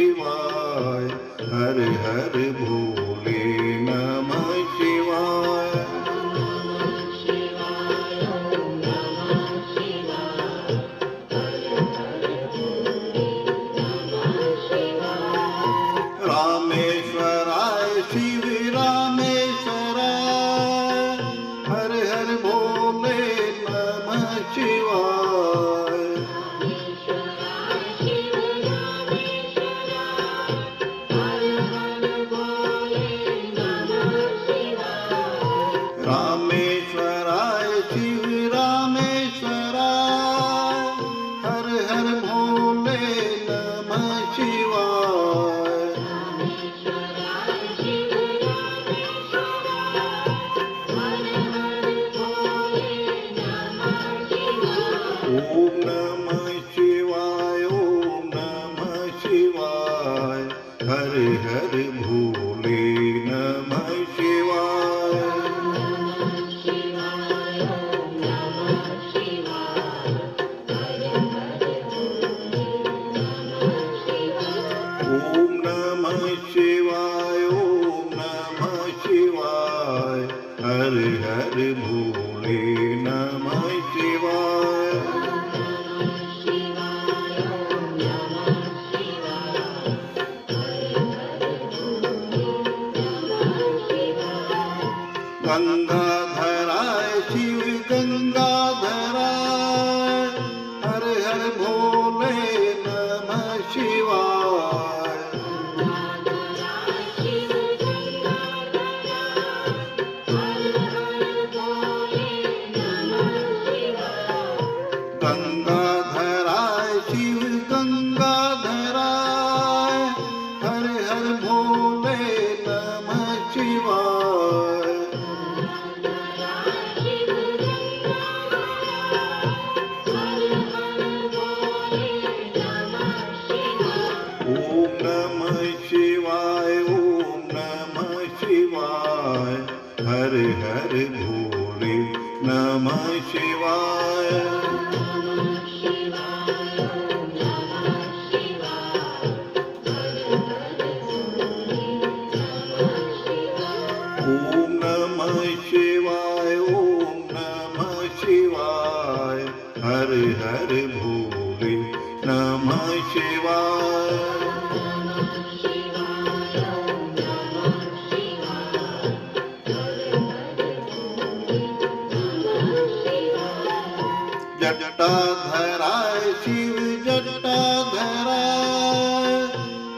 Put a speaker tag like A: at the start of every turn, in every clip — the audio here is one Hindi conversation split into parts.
A: शिवाय, हर हर भोले नमः शिवाय। रामेश्वराय शिव रामेश्वराय, हर हर भोले नमः शिवाय। रामेश्वराय शिव रामेश्वराय, हर हर भोले नमः शिवाय। ओम नमः शिवाय, ओम नमः शिवाय, हर हर भोले नमः शिवाय। ओम नमः शिवाय, ओम नमः शिवाय, हर हर भोले नमः शिवाय। गंगाधराय शिव गंगाधराय, हर हर भोले नमः शिवाय। गंगाधराय शिव गंगाधराय, हर हर भोले नमः शिवाय। ओम नमः शिवाय, ओम नमः शिवाय, हर हर भोले नमः शिवाय। ओम नमः शिवाय, ओम नमः शिवाय, हर हर भोले नमः शिवाय। जटाधराय शिव जटाधराय,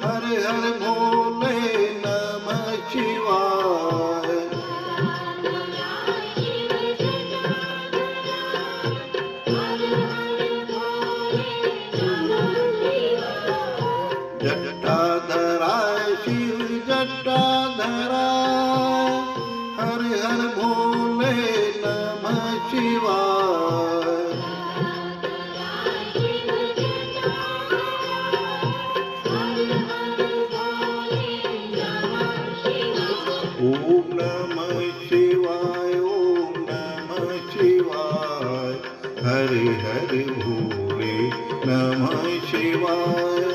A: हर हर भोले नमः शिवाय। जटाधराय शिव जटाधराय, हर हर भोले नमः शिवाय। ओम नमः शिवाय, ओम नमः शिवाय, हर हर भोले नमः शिवाय।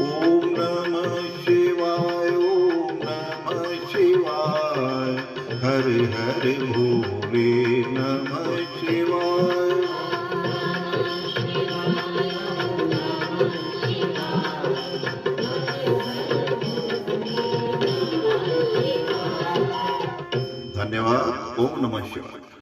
A: ओम नमः शिवाय, ओम नमः शिवाय, हर हर भोले नमः शिवाय। धन्यवाद। ओम नमः शिवाय।